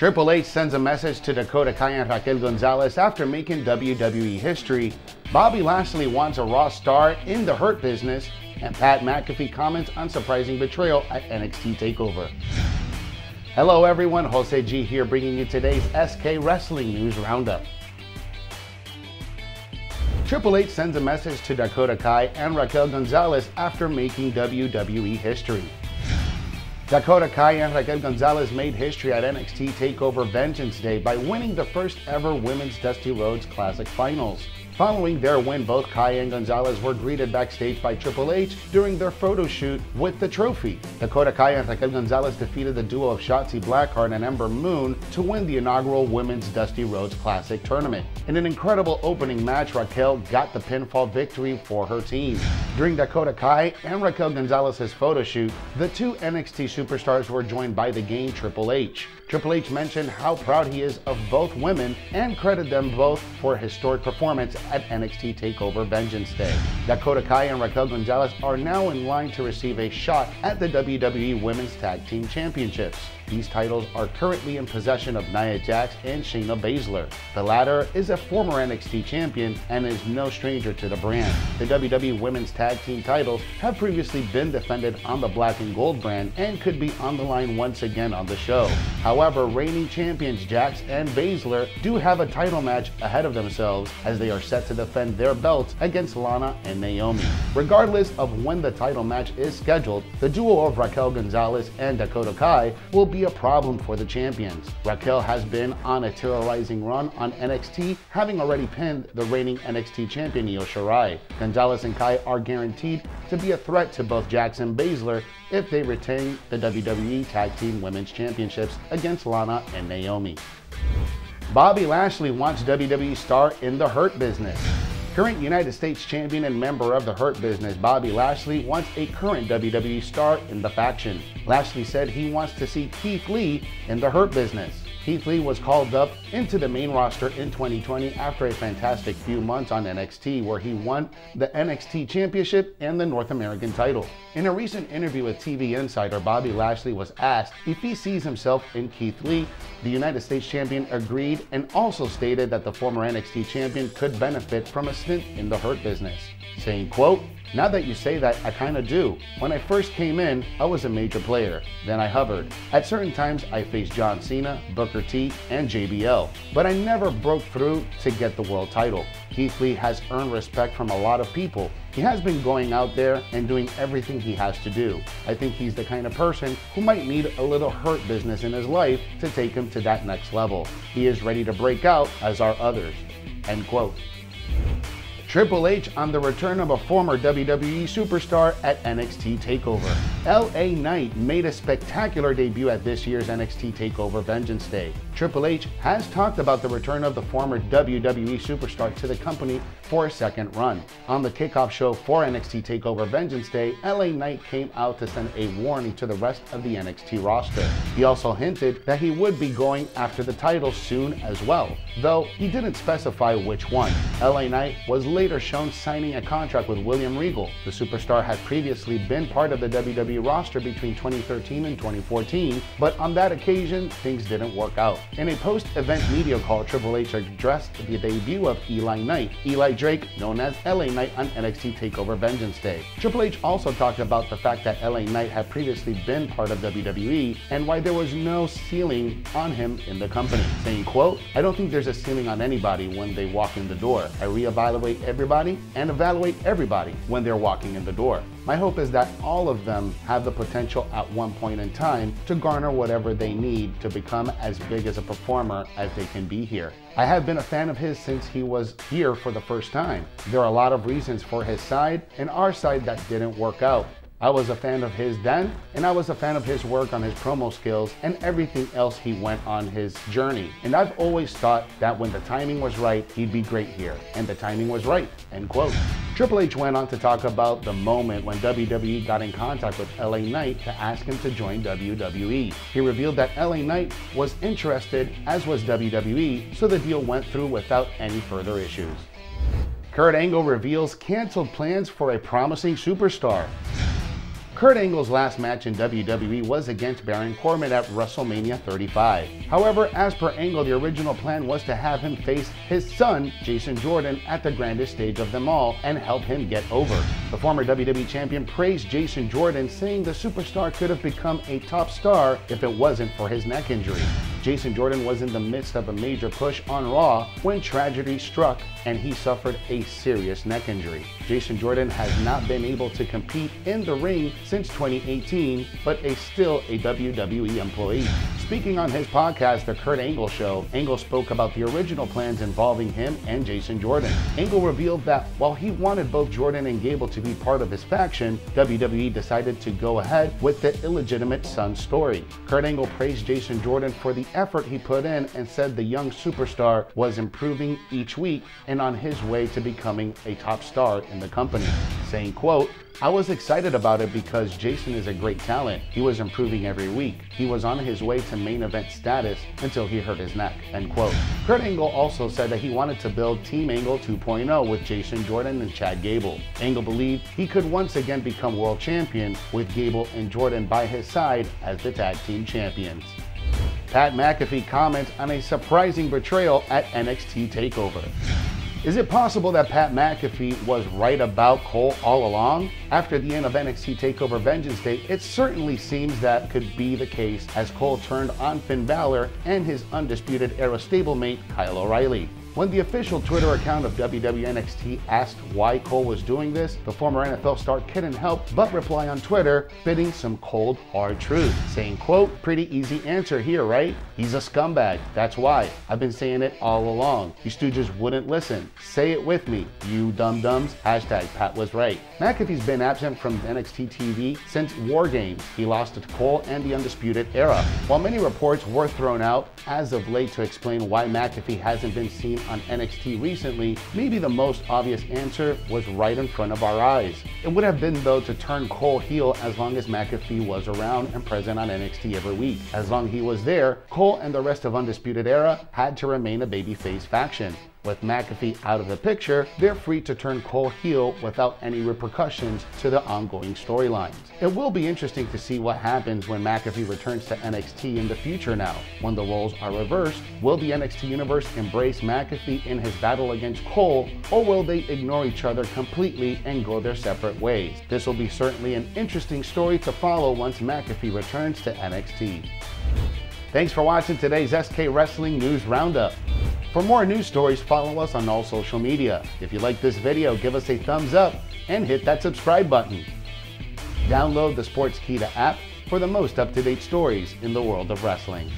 Triple H sends a message to Dakota and Raquel Gonzalez after making WWE history. Bobby Lashley wants a Raw star in the Hurt Business, and Pat McAfee comments on surprising betrayal at NXT TakeOver. Hello everyone, Jose G here bringing you today's SK Wrestling News Roundup. Triple H sends a message to Dakota and Raquel Gonzalez after making WWE history. Dakota and Raquel Gonzalez made history at NXT TakeOver Vengeance Day by winning the first ever Women's Dusty Rhodes Classic Finals. Following their win, both Kai and Gonzalez were greeted backstage by Triple H during their photo shoot with the trophy. Dakota and Raquel Gonzalez defeated the duo of Shotzi Blackheart and Ember Moon to win the inaugural Women's Dusty Rhodes Classic tournament. In an incredible opening match, Raquel got the pinfall victory for her team. During Dakota and Raquel Gonzalez's photo shoot, the two NXT superstars were joined by the Game Triple H. Triple H mentioned how proud he is of both women and credited them both for a historic performance at NXT TakeOver Vengeance Day. Dakota and Raquel Gonzalez are now in line to receive a shot at the WWE Women's Tag Team Championships. These titles are currently in possession of Nia Jax and Shayna Baszler. The latter is a former NXT champion and is no stranger to the brand. The WWE Women's Tag Team titles have previously been defended on the Black and Gold brand and could be on the line once again on the show. However, reigning champions Jax and Baszler do have a title match ahead of themselves as they are set to defend their belts against Lana and Naomi. Regardless of when the title match is scheduled, the duo of Raquel Gonzalez and Dakota Kai will be a problem for the champions. Raquel has been on a terrorizing run on NXT, having already pinned the reigning NXT champion Io Shirai. Gonzalez and Kai are guaranteed to be a threat to both Jax and Baszler if they retain the WWE Tag Team Women's Championships against Lana and Naomi. Bobby Lashley wants WWE star in the Hurt Business. Current United States champion and member of the Hurt Business, Bobby Lashley wants a current WWE star in the faction. Lashley said he wants to see Keith Lee in the Hurt Business. Keith Lee was called up into the main roster in 2020 after a fantastic few months on NXT, where he won the NXT Championship and the North American title. In a recent interview with TV Insider, Bobby Lashley was asked if he sees himself in Keith Lee. The United States champion agreed and also stated that the former NXT champion could benefit from a stint in the Hurt Business, saying, quote, "Now that you say that, I kinda do. When I first came in, I was a major player. Then I hovered. At certain times, I faced John Cena, Booker T, and JBL. But I never broke through to get the world title. Keith Lee has earned respect from a lot of people. He has been going out there and doing everything he has to do. I think he's the kind of person who might need a little Hurt Business in his life to take him to that next level. He is ready to break out, as are others." End quote. Triple H on the return of a former WWE superstar at NXT TakeOver. LA Knight made a spectacular debut at this year's NXT TakeOver Vengeance Day. Triple H has talked about the return of the former WWE superstar to the company for a second run. On the kickoff show for NXT TakeOver Vengeance Day, LA Knight came out to send a warning to the rest of the NXT roster. He also hinted that he would be going after the title soon as well, though he didn't specify which one. LA Knight was later shown signing a contract with William Regal. The superstar had previously been part of the WWE roster between 2013 and 2014, but on that occasion, things didn't work out. In a post-event media call, Triple H addressed the debut of Eli Knight, Eli Drake, known as LA Knight, on NXT TakeOver Vengeance Day. Triple H also talked about the fact that LA Knight had previously been part of WWE and why there was no ceiling on him in the company, saying, quote, "I don't think there's a ceiling on anybody when they walk in the door. I reevaluate everybody and evaluate everybody when they're walking in the door. My hope is that all of them have the potential at one point in time to garner whatever they need to become as big as a performer as they can be here. I have been a fan of his since he was here for the first time. There are a lot of reasons for his side and our side that didn't work out. I was a fan of his then, and I was a fan of his work on his promo skills and everything else he went on his journey. And I've always thought that when the timing was right, he'd be great here. And the timing was right." End quote. Triple H went on to talk about the moment when WWE got in contact with LA Knight to ask him to join WWE. He revealed that LA Knight was interested, as was WWE, so the deal went through without any further issues. Kurt Angle reveals canceled plans for a promising superstar. Kurt Angle's last match in WWE was against Baron Corbin at WrestleMania 35. However, as per Angle, the original plan was to have him face his son, Jason Jordan, at the grandest stage of them all and help him get over. The former WWE Champion praised Jason Jordan, saying the superstar could have become a top star if it wasn't for his neck injury. Jason Jordan was in the midst of a major push on Raw when tragedy struck and he suffered a serious neck injury. Jason Jordan has not been able to compete in the ring since 2018, but is still a WWE employee. Speaking on his podcast, The Kurt Angle Show, Angle spoke about the original plans involving him and Jason Jordan. Angle revealed that while he wanted both Jordan and Gable to be part of his faction, WWE decided to go ahead with the illegitimate son story. Kurt Angle praised Jason Jordan for the effort he put in and said the young superstar was improving each week and on his way to becoming a top star in the company, saying, quote, "I was excited about it because Jason is a great talent. He was improving every week. He was on his way to main event status until he hurt his neck," end quote. Kurt Angle also said that he wanted to build Team Angle 2.0 with Jason Jordan and Chad Gable. Angle believed he could once again become world champion with Gable and Jordan by his side as the tag team champions. Pat McAfee comments on a surprising betrayal at NXT TakeOver. Is it possible that Pat McAfee was right about Cole all along? After the end of NXT TakeOver Vengeance Day, it certainly seems that could be the case as Cole turned on Finn Balor and his Undisputed Era stablemate Kyle O'Reilly. When the official Twitter account of WWE NXT asked why Cole was doing this, the former NFL star couldn't help but reply on Twitter, spitting some cold, hard truth, saying, quote, "Pretty easy answer here, right? He's a scumbag. That's why. I've been saying it all along. You stooges wouldn't listen. Say it with me, you dum-dums. Hashtag Pat was right." McAfee's been absent from NXT TV since War Games. He lost to Cole and the Undisputed Era. While many reports were thrown out as of late to explain why McAfee hasn't been seen on NXT recently, maybe the most obvious answer was right in front of our eyes. It would have been, though, to turn Cole heel as long as McAfee was around and present on NXT every week. As long as he was there, Cole and the rest of Undisputed Era had to remain a babyface faction. With McAfee out of the picture, they're free to turn Cole heel without any repercussions to the ongoing storylines. It will be interesting to see what happens when McAfee returns to NXT in the future now. When the roles are reversed, will the NXT universe embrace McAfee in his battle against Cole, or will they ignore each other completely and go their separate ways? This will be certainly an interesting story to follow once McAfee returns to NXT. Thanks for watching today's SK Wrestling News Roundup. For more news stories, follow us on all social media. If you like this video, give us a thumbs up and hit that subscribe button. Download the Sportskeeda app for the most up-to-date stories in the world of wrestling.